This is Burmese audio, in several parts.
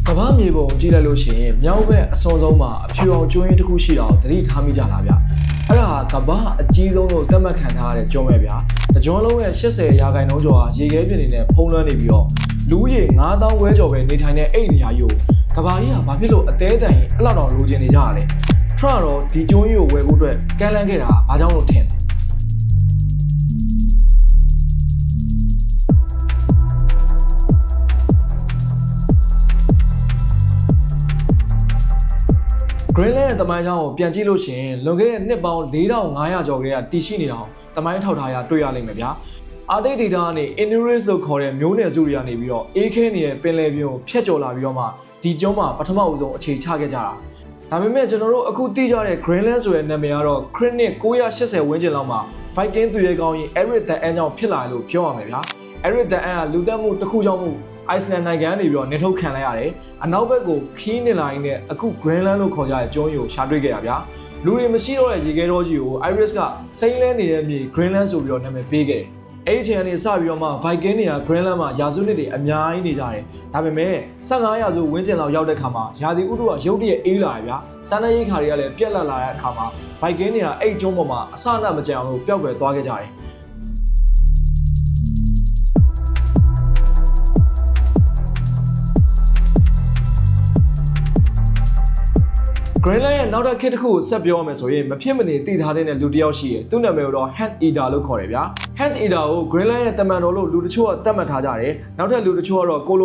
ကဘာမြေပုံကြည့်လိုက်လို့ရှိရင်မြောက်ဘက်အစောဆုံးမှာအဖြူအောင်ကျွန်းရင်းတစ်ခုရှိတာကိုသတိထားမိကြလားဗျအဲ့ဒါကဘာအကြီးဆုံးလို့သတ်မှတ်ခံထားရတဲ့ကျွန်းပဲဗျတကျွန်းလုံးရဲ့80ရာခိုင်နှုန်းကျော်ဟာရေခဲပြင်နေနဲ့ဖုံးလွှမ်းနေပြီးတော့လူဦးရေ9000ဝဲကျော်ပဲနေထိုင်တဲ့အဲ့ဒီနေရာကြီးကိုကဘာကြီးကဘာဖြစ်လို့အသေးအတန်ရင်အဲ့လောက်တော့လိုချင်နေကြရလဲထရတော့ဒီကျွန်းကြီးကိုဝယ်ဖို့အတွက်ကမ်းလှမ်းခဲ့တာဘာကြောင့်လို့ထင်လဲGreenland ရဲ့တမိုင်းချောင်းကိုပြန်ကြည့်လို့ရှိရင်လွန်ခဲ့တဲ့နှစ်ပေါင်း4500ကျော်ကလေးကတည်ရှိနေတာကိုတမိုင်းထောက်ထားရတွေ့ရလိမ့်မယ်ဗျာ။အာတိတ်ဒေတာကနေ Inuit လို့ခေါ်တဲ့မျိုးနွယ်စုတွေကနေပြီးတော့အေးခဲနေတဲ့ပင်လယ်ပြင်ကိုဖျက်ကျော်လာပြီးတော့မှဒီကျွန်းမှာပထမဦးဆုံးအခြေချခဲ့ကြတာ။ဒါပေမဲ့ကျွန်တော်တို့အခုသိကြတဲ့ Greenland ဆိုတဲ့နာမည်ကတော့ခရစ်နှစ်980ဝန်းကျင်လောက်မှာ Viking သူရဲကောင်းကြီး Erik the Ant ကြောင့်ဖြစ်လာတယ်လို့ပြောရမယ်ဗျာ။ Erik the Ant ကလူသတ်မှုတစ်ခုကြောင့်မို့Iceland နိုင်ငံကနေပြီးတော့နေထုတ်ခံလိုက်ရတယ်။အနောက်ဘက်ကိုခီးနေလာရင်းနဲ့အခု Greenland လို့ခေါ်ကြတဲ့ကျွန်းကြီးကိုရှာတွေ့ခဲ့ရဗျာ။လူတွေမရှိတော့တဲ့ရေခဲတောကြီးကို Iris ကစိမ့်လဲနေတဲ့မြေ Greenland ဆိုပြီးတော့နာမည်ပေးခဲ့တယ်။အဲ့ဒီအချိန်ကနေစပြီးတော့မှ Viking တွေက Greenland မှာရာစုနှစ်တွေအများကြီးနေကြတယ်။ဒါပေမဲ့15ရာစုဝန်းကျင်လောက်ရောက်တဲ့ခါမှာရာသီဥတုကရုတ်တရက်အေးလာတယ်ဗျာ။စားနပ်ရိက္ခာတွေကလည်းပြက်လက်လာတဲ့အခါမှာ Viking တွေကအဲ့ကျွန်းပေါ်မှာအစအနမကြအောင်လို့ပျောက်ကွယ်သွားခဲ့ကြတယ်။ Greenland ရဲ့နောက်တစ်ခေတ်တစ်ခုကိုဆက်ပြောရမယ်ဆိုရင်မဖြစ်မနေသိထားတဲ့လူတစ်ယောက်ရှိတယ်။သူ့နာမည်ကတော့ Hans Eder လို့ခေါ်တယ်ဗျာ။ Hans Eder ကို Greenland ရဲ့တမန်တော်လို့လူတချို့ကသတ်မှတ်ထားကြတယ်။နောက်ထပ်လူတချို့ကတော့ကို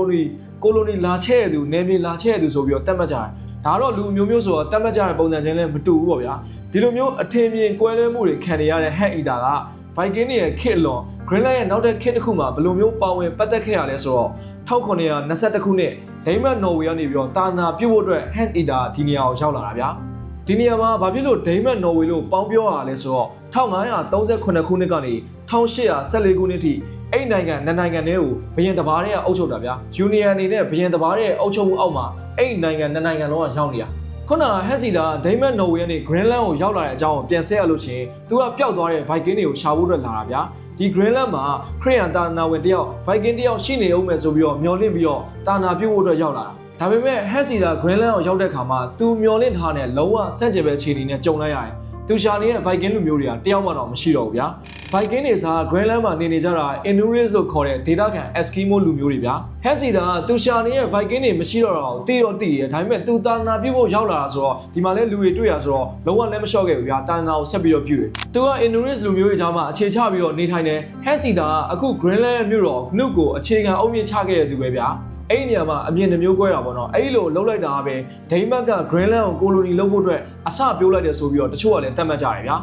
လိုနီလာချဲ့ရသူနယ်မြေလာချဲ့ရသူဆိုပြီးတော့သတ်မှတ်ကြတယ်။ဒါတော့လူမျိုးမျိုးဆိုတော့သတ်မှတ်ကြတဲ့ပုံစံချင်းလည်းမတူဘူးပေါ့ဗျာ။ဒီလိုမျိုးအထင်မြင်ကွဲလွဲမှုတွေခံနေရတဲ့ Hans Eder က Viking တွေရဲ့ခေတ်အလွန် Greenland ရဲ့နောက်တစ်ခေတ်တစ်ခုမှာဘယ်လိုမျိုးပါဝင်ပတ်သက်ခဲ့ရလဲဆိုတော့1921ခုနှစ်ဒိန်းမတ်နော်ဝေကနေပြီးတော့တာနာပြုတ်ဖို့အတွက် Hans Eder ဒီနေရာကိုရောက်လာတာဗျာဒီနေရာမှာဘာဖြစ်လို့ဒိန်းမတ်နော်ဝေလို့ပေါင်းပြောရလဲဆိုတော့1538ခုနှစ်ကနေ1814ခုနှစ်ထိအဲ့နိုင်ငံနိုင်ငံတွေကိုဘရင်တပါးတွေကအုပ်ချုပ်တာဗျာယူနီယံအနေနဲ့ဘရင်တပါးတွေရဲ့အုပ်ချုပ်မှုအောက်မှာအဲ့နိုင်ငံနိုင်ငံလုံးကရောက်နေတာခုနက Hans Eder ဒိန်းမတ်နော်ဝေကနေ Greenland ကိုရောက်လာတဲ့အကြောင်းကိုပြန်ဆက်ရလို့ရှိရင်သူကပျောက်သွားတဲ့ Viking တွေကိုရှာဖို့အတွက်လာတာဗျာဒီ Greenland မှာခရစ်ယာန်တာနာဝင်တယောက် Viking တယောက်ရှိနေအောင်မယ်ဆိုပြီးတော့မျှော်လင့်ပြီးတော့တာနာပြုတ်ဖို့အတွက်ရောက်လာတာဒါပေမဲ့ Hans Eder Greenland ကိုရောက်တဲ့အခါမှာသူမျှော်လင့်ထားတဲ့လုံးဝစန့်ကျင်ဘက်ခြေအနေနဲ့ကြုံလိုက်ရတယ်သူရှာနေတဲ့ Viking လူမျိုးတွေကတယောက်မှတော့မရှိတော့ဘူးဗျာ Viking တွေစား Greenland မှာနေကြတာ Inuit လို့ခေါ်တဲ့ဒေသခံ Eskimo လူမျိုးတွေဗျာ Hans Eder ကသူရှာနေတဲ့ Viking တွေမရှိတော့တာကိုသိရဒါပေမဲ့သူတာနာပြုတ်ဖို့ရောက်လာတာဆိုတော့ဒီမှာလဲလူတွေတွေ့ရဆိုတော့လုံးဝလက်မလျှော့ခဲ့ဘူးဗျာတာနာကိုဆက်ပြီးတော့ပြုတယ်သူက Inuit လူမျိုးတွေကြားမှာအခြေချပြီးတော့နေထိုင်တယ် Hans Eder ကအခု Greenland ရဲ့မြို့တော် Nuuk ကိုအခြေခံအုပ်မြင့်ချခဲ့တဲ့သူပဲဗျာအဲ့ဒီနေရာမှာအမြင်နှမျိုးကွဲတာပေါ့နော်အဲ့လိုလှုပ်လိုက်တာပဲဒိန်းမတ်က Greenland ကိုကိုလိုနီလုပ်ဖို့အတွက်အစပြိုးလိုက်တယ်ဆိုပြီးတော့တချို့ကလည်းတတ်မှတ်ကြတယ်ဗျာ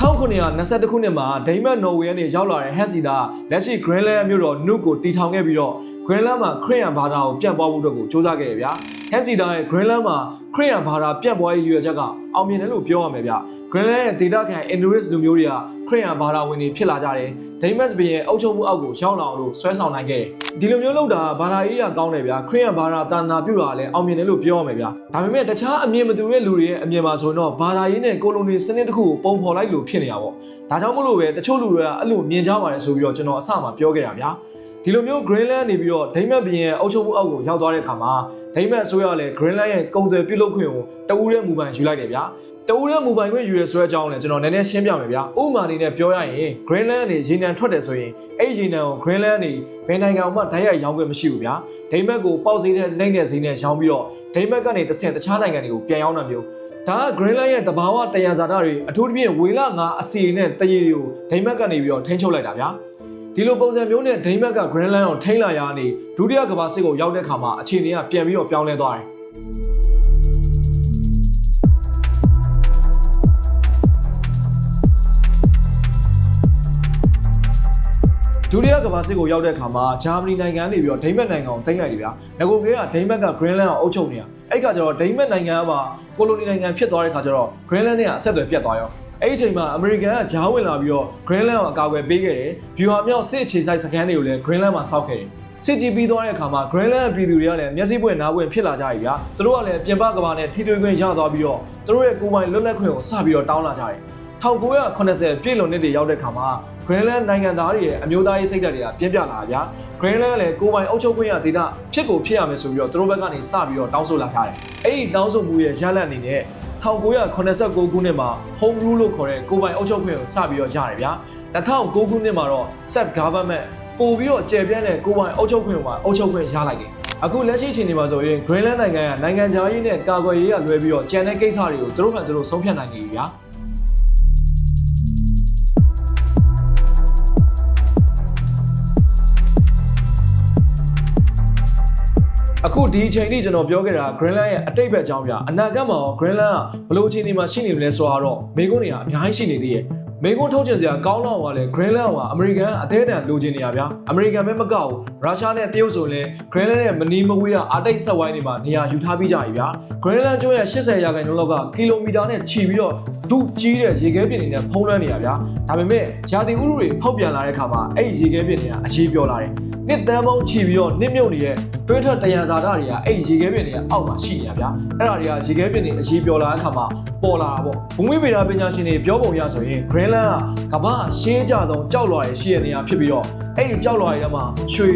1922ခုနှစ်မှာဒိန်းမတ်နော်ဝေကနေရောက်လာတဲ့ Hans Eder လက်ရှိ Greenland မြို့တော် Nuuk ကိုတည်ထောင်ခဲ့ပြီးတော့ Greenland မှာခရစ်ယာန်ဘာသာကိုပြန့်ပွားဖို့အတွက်ကိုစ조사ခဲ့ရဗျာ Hans Eder ရဲ့ Greenland မှာခရစ်ယာန်ဘာသာပြန့်ပွားရေးရည်ရွယ်ချက်ကအောင်မြင်တယ်လို့ပြောရမယ်ဗျ Greenland ရဲ့ဒေသခံ Inuit လူမျိုးတွေကခရစ်ယာန်ဘာသာဝင်တွေဖြစ်လာကြတယ်ဒိန်းမတ်ဘရင်အုပ်ချုပ်မှုအောက်ကိုရောက်လာအောင်လို့ဆွဲဆောင်နိုင်ခဲ့တယ်ဒီလိုမျိုးလုပ်တာဘာသာရေးရကောင်းတယ်ဗျာခရစ်ယာန်ဘာသာတာနာပြုတာလည်းအောင်မြင်တယ်လို့ပြောရမယ်ဗျာဒါပေမဲ့တခြားအမြင်မတူတဲ့လူတွေရဲ့အမြင်မှာဆိုတော့ဘာသာရေးနဲ့ကိုလိုနီစနစ်တစ်ခုကိုပုံဖော်လိုက်လို့ဖြစ်နေတာပေါ့ဒါကြောင့်မို့လို့ပဲတချို့လူတွေကအဲ့လိုမြင်ကြပါတယ်ဆိုပြီးတော့ကျွန်တော်အစမှာပြောခဲ့တာဗျာဒီလိုမျိုး Greenland နေပြီးတော့ဒိန်းမတ်ဘရင်ရဲ့အုပ်ချုပ်မှုအောက်ကိုရောက်သွားတဲ့အခါမှာဒိန်းမတ်အစိုးရလည်း Greenland ရဲ့ကုန်သွယ်ပြုလုပ်ခွင့်ကိုတဦးတည်းမူပိုင်ယူလိုက်တယ်ဗျာတဦးတည်းမူပိုင်ခွင့်ယူရဲဆိုတဲ့အကြောင်းလည်းကျွန်တော်နည်းနည်းရှင်းပြမယ်ဗျာဥပမာအနေနဲ့ပြောရရင် Greenland နေရေနံထွက်တယ်ဆိုရင်အဲ့ရေနံကို Greenland နေဘယ်နိုင်ငံမှဓာတ်ရိုက်ရောင်းခွင့်မရှိဘူးဗျာဒိန်းမတ်ကိုပေါက်ဈေးတဲ့နှိမ့်တဲ့ဈေးနဲ့ရောင်းပြီးတော့ဒိန်းမတ်ကနေတဆင့်တခြားနိုင်ငံတွေကိုပြန်ရောင်းတာမျိုးဒါက Greenland ရဲ့တဘာဝတယံဇာတတွေအထူးသဖြင့်ဝေလငါအစီနဲ့တရေတွေကိုဒိန်းမတ်ကနေပြီးတော့ထိန်းချုပ်လိုက်တာဗျာဒီလိုပုံစံမျိုးနဲ့ဒိန်းမတ်က Greenland ကိုထိန်းလာရနေဒုတိယကမ္ဘာစစ်ကိုရောက်တဲ့ခါမှာအခြေအနေကပြန်ပြီးတော့ပြောင်းလဲသွားတယ်ဒုတိယကမ္ဘာစစ်ကိုရောက်တဲ့အခါမှာဂျာမနီနိုင်ငံကနေပြီးတော့ဒိန်းမတ်နိုင်ငံကိုသိမ်းလိုက်တယ်ဗျာငကိုကလေးကဒိန်းမတ်က Greenland ကိုအုပ်ချုပ်နေတာအဲ့ခါကျတော့ဒိန်းမတ်နိုင်ငံကပါကိုလိုနီနိုင်ငံဖြစ်သွားတဲ့ခါကျတော့ Greenland နဲ့အဆက်အသွယ်ပြတ်သွားရောအဲ့ဒီအချိန်မှာအမေရိကန်ကဂျားဝင်လာပြီးတော့ Greenland ကိုအကာအကွယ်ပေးခဲ့တယ်ဗျူဟာမြောက်စစ်အခြေစိုက်စခန်းတွေကိုလည်း Greenland မှာစောက်ခဲ့တယ်စစ်ကြီးပြီးသွားတဲ့အခါမှာ Greenland ပြည်သူတွေကလည်းမျက်စိပွင့်နားပွင့်ဖြစ်လာကြပြီဗျာသူတို့ကလည်းပြင်ပကမ္ဘာနဲ့ထိတွေ့ခွင့်ရသွားပြီးတော့သူတို့ရဲ့ကိုယ်ပိုင်လွတ်လပ်ခွင့်ကိုစပြီးတော့တောင်းလာကြတယ် 1980ပြည့်လွန်နှစ်တွေရောက်တဲ့ခါမှာ Greenland နိုင်ငံသားတွေရဲ့အမျိုးသားရေးစိတ်ဓာတ်တွေကပြင်းပြလာဗျာ Greenland လည်းကိုယ်ပိုင်အုပ်ချုပ်ခွင့်ရဒေသဖြစ်ကိုဖြစ်ရမယ်ဆိုပြီးတော့သူတို့ဘက်ကနေစပြီးတော့တောင်းဆိုလာကြတယ်အဲ့ဒီတောင်းဆိုမှုရဲ့ရလဒ်အနေနဲ့1989ခုနှစ်မှာ Home Rule လို့ခေါ်တဲ့ကိုယ်ပိုင်အုပ်ချုပ်ခွင့်ကိုစပြီးတော့ရတယ်ဗျာ2009ခုနှစ်မှာတော့ Self Government ပို့ပြီးတော့ကျယ်ပြန့်တဲ့ကိုယ်ပိုင်အုပ်ချုပ်ခွင့်မှာအုပ်ချုပ်ခွင့်ရလိုက်တယ်အခုလက်ရှိအချိန်ဒီမှာဆိုရင် Greenland နိုင်ငံကနိုင်ငံခြားရေးနဲ့ကာကွယ်ရေးကလွဲပြီးတော့ကျန်တဲ့ကိစ္စတွေကိုသူတို့မှသူတို့ဆုံးဖြတ်နိုင်နေပြီဗျာအခုဒီအချိန်ထိကျွန်တော်ပြောခဲ့တာ Greenland ရဲ့အတိတ်ဘက်အကြောင်းပြအနာဂတ်မှာ Greenland ကဘယ်လိုအခြေအနေမှာရှိနေမလဲဆိုတော့မိကုန်းတွေကအများကြီးရှိနေသေးတယ်မိကုန်းထုတ်ချင်စရာကောင်းတော့ကလည်း Greenland ကအမေရိကန်အသေးအတန်လိုချင်နေရဗျာအမေရိကန်ပဲမကောက်ဘူးရုရှားနဲ့တရုတ်ဆိုရင် Greenland ရဲ့မနီးမဝေးကအာတိတ်ဆက်ဝိုင်းတွေမှာနေရာယူထားပြီးကြပြီဗျာ Greenland ကျွန်းရဲ့80%လောက်ကကီလိုမီတာနဲ့ချီပြီးတော့ဒုကြီးတဲ့ရေခဲပြင်တွေနဲ့ဖုံးလွှမ်းနေရဗျာဒါပေမဲ့ရာသီဥတုတွေဖောက်ပြန်လာတဲ့အခါမှာအဲ့ဒီရေခဲပြင်တွေကအရေးပြောလာတယ်နှစ်တန်းပေါင်းချီပြီးတော့နစ်မြုပ်နေတဲ့တွင်းထွက်တယံဇာတတွေကအဲ့ဒီရေခဲပြင်တွေကအောက်မှာရှိနေရဗျာအဲ့ဒါတွေကရေခဲပြင်တွေအရေးပြောလာတဲ့အခါမှာပေါ်လာတာပေါ့ဘုံမွေးဗေဒပညာရှင်တွေပြောပုံရဆိုရင် Greenland ကကမ္ဘာရှေးကြဆုံးကြောက်လွှာတွေရှိတဲ့နေရာဖြစ်ပြီးတော့အဲ့ဒီကြောက်လွှာတွေထဲမှာရွှေ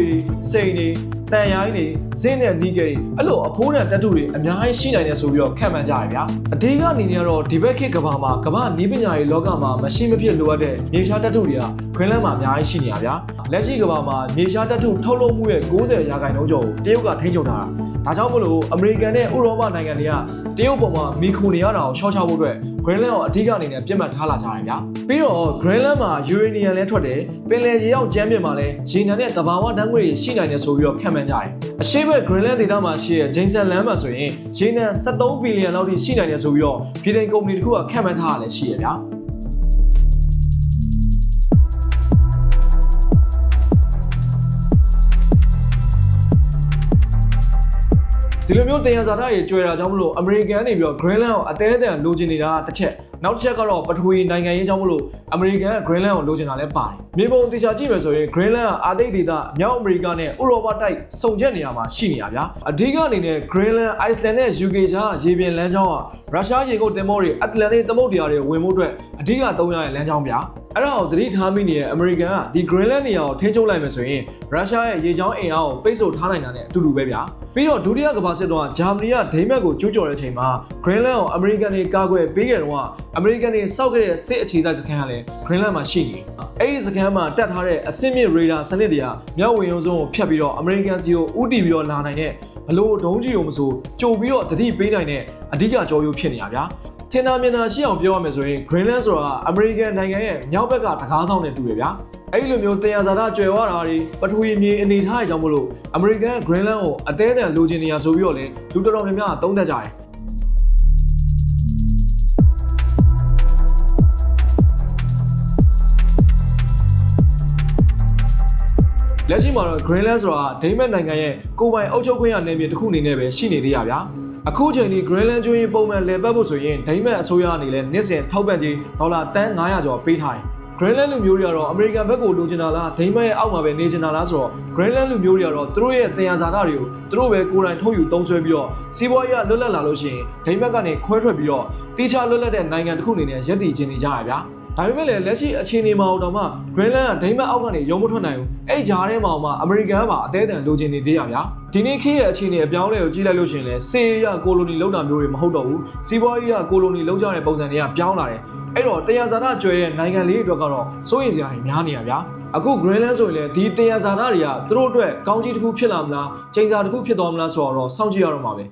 စိန်တွေတန်ရိုင်းတွေဇင်းနဲ့နီးကယ်တွေအဲ့လိုအဖိုးတန်တက်တုတွေအများကြီးရှိနိုင်တယ်ဆိုပြီးတော့ခံမှန်းကြရဗျာအဓိကအနေနဲ့ကတော့ဒီဘက်ခေတ်ကမ္ဘာမှာကမ္ဘာနီးပညာရေးလောကမှာမရှိမဖြစ်လိုအပ်တဲ့မြေရှားတက်တုတွေက Greenland မှာအများကြီးရှိနေရဗျာလက်ရှိကမ္ဘာမှာမြေရှားတက်တုထုတ်လုပ်မှုရဲ့90%ကျော်ကိုတရုတ်ကထိန်းချုပ်ထားတာဒါကြောင့်မလို့အမေရိကန်နဲ့ဥရောပနိုင်ငံတွေကတရုတ်ပေါ်မှာမီခိုနေရတာကိုရှော့ချဖို့အတွက် Greenland ကိုအဓိကအနေနဲ့ပြတ်မှတ်ထားလာကြတယ်ဗျာပြီးတော့ Greenland မှာ uranium လည်းထွက်တယ်ပင်လယ်ရေရောက်ကျမ်းပြင်မှာလည်းရေနံနဲ့တဘာဝဓာတ်ငွေတွေရှိနိုင်တယ်ဆိုပြီးတော့ခံမှန်းကြတယ်အရှေ့ဘက် Greenland ဒေသမှာရှိတဲ့ Jameson Land မှာဆိုရင်ရေနံ13ဘီလီယံလောက်ထိရှိနိုင်တယ်ဆိုပြီးတော့ပြည်ထောင်ကုမ္ပဏီတစ်ခုကခံမှန်းထားရလဲရှိရဗျာဒီလိုမျိုးတယံဇာတတွေကျွဲတာကြောင့်မလို့အမေရိကန်နေပြီးတော့ Greenland ကိုအသေးအတန်လိုချင်နေတာတစ်ချက်နောက်တစ်ချက်ကတော့ပထဝီနိုင်ငံရေးကြောင့်မလို့အမေရိကန်က Greenland ကိုလိုချင်တာလည်းပါတယ်မြေပုံတေချာကြည့်မယ်ဆိုရင် Greenland ကအာတိတ်ဒေသမြောက်အမေရိကနဲ့ဥရောပတိုက်စုံချက်နေရာမှာရှိနေရဗျာအဓိကအနေနဲ့ Greenland, Iceland နဲ့ UK ကြားရေပြင်လမ်းကြောင်းကရုရှားရေကုန်တင်မောတွေအတ္တလန်တိတ်သမုဒ္ဒရာတွေဝင်မှုအတွက်အဓိကသုံးရတဲ့လမ်းကြောင်းဗျာအဲ့ဒါကိုသတိထားမိနေတဲ့အမေရိကန်ကဒီ Greenland နေရာကိုထိန်းချုပ်လိုက်မယ်ဆိုရင်ရုရှားရဲ့ရေကြောင်းအင်အားကိုပိတ်ဆို့ထားနိုင်တာနဲ့အတူတူပဲဗျာပြီးတော့ဒုတိယကမ္ဘာစစ်တုန်းကဂျာမနီကဒိန်းမတ်ကိုကျူးကျော်တဲ့အချိန်မှာ Greenland ကိုအမေရိကန်တွေကာကွယ်ပေးခဲ့တော့အမေရိကန်တွေစောက်ခဲ့တဲ့စစ်အခြေစိုက်စခန်းကလည်း Greenland မှာရှိနေအဲ့ဒီစခန်းမှာတက်ထားတဲ့အဆင့်မြင့်ရေဒါစနစ်တွေကမြောက်ဝင်ရုံစုံကိုဖျက်ပြီးတော့အမေရိကန်စီကိုဥတီပြီးတော့လာနိုင်တဲ့ဘလို့ဒုံးကြီးကိုမဆိုကြိုပြီးတော့တတိပေးနိုင်တဲ့အဓိကကြောရိုးဖြစ်နေရဗျာထင်သာမြင်သာရှိအောင်ပြောရမယ်ဆိုရင် Greenland ဆိုတာအမေရိကန်နိုင်ငံရဲ့မြောက်ဘက်ကတကားဆောင်နဲ့တူရဗျာအဲ့ဒီလိုမျိုးတယံဇာတကျွယ်ဝတာတွေပထဝီမြေအနေထားအကြောင်းမလို့အမေရိကန် Greenland ကိုအသေးအတန်လိုချင်နေရဆိုပြီးတော့လေလူတော်တော်များများသုံးသပ်ကြတယ်လက်ရှိမှာတော့ Greenland ဆိုတာဒိန်းမတ်နိုင်ငံရဲ့ကိုယ်ပိုင်အုပ်ချုပ်ခွင့်ရနယ်မြေတစ်ခုအနေနဲ့ပဲရှိနေသေးရဗျာအခုချိန်ဒီ Greenland ကျွန်းရင်ပုံမှန်လည်ပတ်ဖို့ဆိုရင်ဒိန်းမတ်အစိုးရအနေနဲ့နှစ်စဉ်ထောက်ပံ့ကြေးဒေါ်လာတန်း900ကျော်ပေးထားတယ်Greenland လူမျိုးတွေကတော့အမေရိကန်ဘက်ကိုလိုချင်တာလားဒိန်းမတ်ရဲ့အောက်မှာပဲနေချင်တာလားဆိုတော့ Greenland လူမျိုးတွေကတော့သူတို့ရဲ့တယံဇာတတွေကိုသူတို့ပဲကိုယ်တိုင်ထုတ်ယူသုံးစွဲပြီးတော့စီးပွားရေးလွတ်လပ်လာလို့ရှိရင်ဒိန်းမတ်ကနေခွဲထွက်ပြီးတော့တိကျလွတ်လပ်တဲ့နိုင်ငံတစ်ခုအနေနဲ့ရည်တည်ခြင်းနေကြရဗျာဒါပေမဲ့လည်းလက်ရှိအခြေအနေမှာတော့မှ Greenland ကဒိန်းမတ်အောက်ကနေရုံးမထွက်နိုင်ဘူးအဲ့ကြားထဲမှာအမေရိကန်ကပါအသေးအတန်လိုချင်နေသေးရဗျာဒီနေ့ခေတ်ရဲ့အခြေအနေအပြောင်းအလဲကိုကြည့်လိုက်လို့ရှိရင်လည်းစေရကိုလိုနီလောက်တာမျိုးတွေမဟုတ်တော့ဘူးစီးပွားရေးကကိုလိုနီလောက်ကြတဲ့ပုံစံတွေကပြောင်းလာတယ်အဲ့တော့တယံဇာတကျွဲရဲ့နိုင်ငံလေးအတွက်ကတော့စိုးရိမ်စရာတွေများနေရဗျာအခု Greenland ဆိုရင်လည်းဒီတယံဇာတတွေကသူတို့အတွက်ကောင်းကြီးတစ်ခုဖြစ်လာမလားချိန်စာတစ်ခုဖြစ်သွားမလားဆိုတော့စောင့်ကြည့်ရတော့မှာပဲ